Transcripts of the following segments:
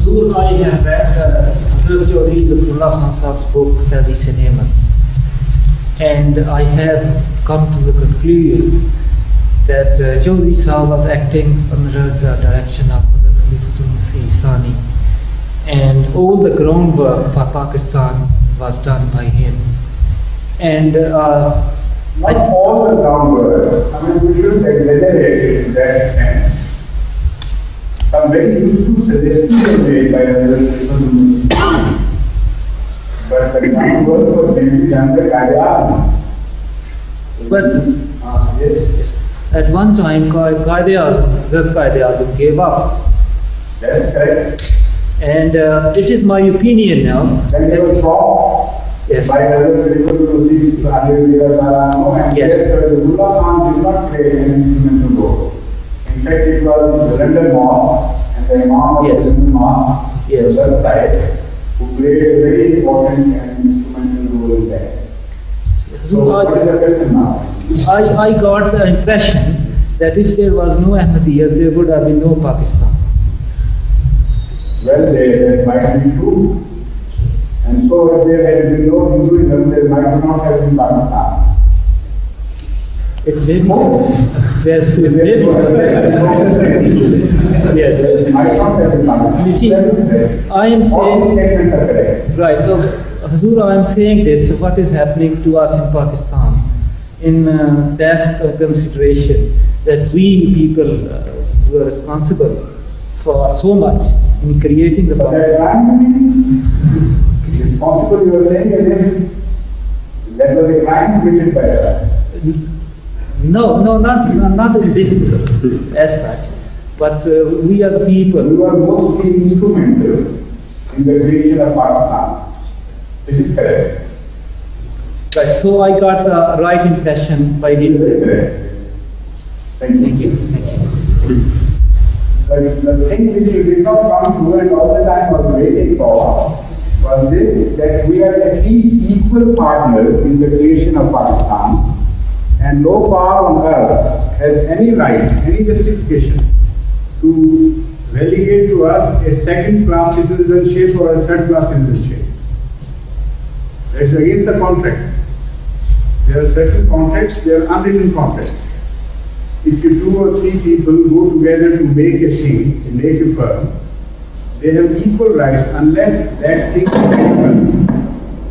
Hazur, I have read Hazrat Chaudhry Zafrullah Khan Sahib's book, Hadith and I have come to the conclusion that Chaudhry Sahib was acting under the direction of Hazrat Sani, and all the groundwork for Pakistan was done by him. And not all the groundwork, I mean, we should exaggerate it in that sense. Some very useful suggestions were made by other people, but the groundwork was mainly done by Qadiani. But yes, at one time, Qadiani gave up. That's correct. And it is my opinion now. Then he was wrong. Yes. By other people to see and yes. The Mullah Khan did not play an instrumental role. In fact, it was the London Mosque and the Imam of yes. the London Mosque, yes. the other side, who played a very important and instrumental role in that. So what is the question now? I got the impression that if there was no Ahmediyya, there would have been no Pakistan. Well, that might be true. And so if there had been no Hinduism, there might not have been Pakistan. It may be so. Yes, it may be so. Yes. It might not have been Pakistan. You see, I am saying... All these statements are correct. Right. So, Hazur, I am saying this, what is happening to us in Pakistan, in that consideration, that we people who are responsible for so much in creating the Pakistan. It is possible you are saying as if that was a crime committed by us. No, not in this as such, but we are the people. We were mostly instrumental in the creation of Pakistan. This is correct. Right, so I got the right impression by him. Correct. Thank you. But the thing which you did not come to and all the time was waiting for was this, that we are at least equal partners in the creation of Pakistan, and no power on earth has any right, any justification to relegate to us a second-class citizenship or a third-class citizenship. That's against the contract. There are certain contracts, there are unwritten contracts. If you 2 or 3 people go together to make a thing, make a firm, they have equal rights unless that thing is taken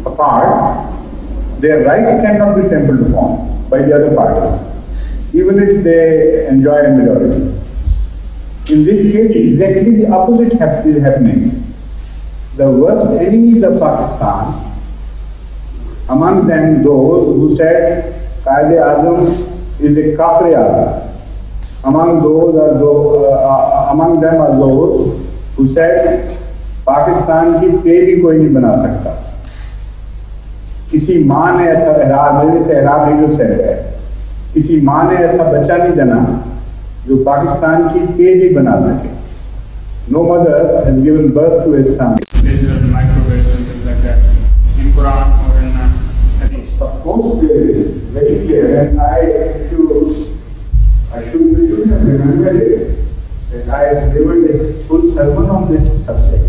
apart. Their rights cannot be trampled upon by the other parties, even if they enjoy a majority. In this case, exactly the opposite is happening. The worst enemies of Pakistan, among them those who said Qadiani is a kafir Azam. Among them are those who said Pakistan की पे भी कोई नहीं बना सकता. किसी माँ ने ऐसा मेरे से नहीं जो सेड है, किसी माँ ने ऐसा बच्चा नहीं जना जो पाकिस्तान की पे भी बना सके. No mother has given birth to a son. Major microwaves and things like that in Quran or in Hadith. Of course, there is very clear, and I should have remembered it, that I have given a full sermon on this subject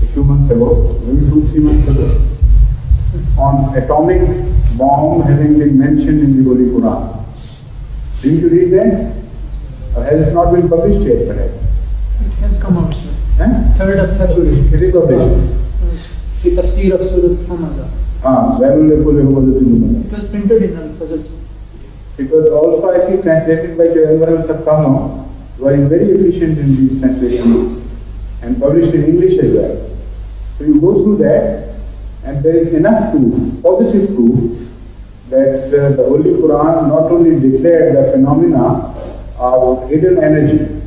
a few months ago, maybe 2-3 months ago, on atomic bomb having been mentioned in the Holy Quran. Didn't you read that? Or has it not been published yet, perhaps? It has come out, sir. 3rd of February. It is published. The tafsir of Surah Hamza. It was printed in Al-Fazl. It was also, I think, translated by Jayalwar Sabkano, who is very efficient in these translations, and published in English as well. So you go through that, and there is enough proof, positive proof, that the Holy Quran not only declared the phenomena of hidden energy,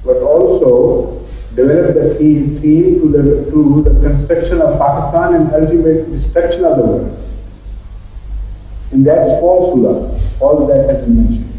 but also developed the theme to the construction of Pakistan and ultimate destruction of the world. In that small surah, all that has been mentioned.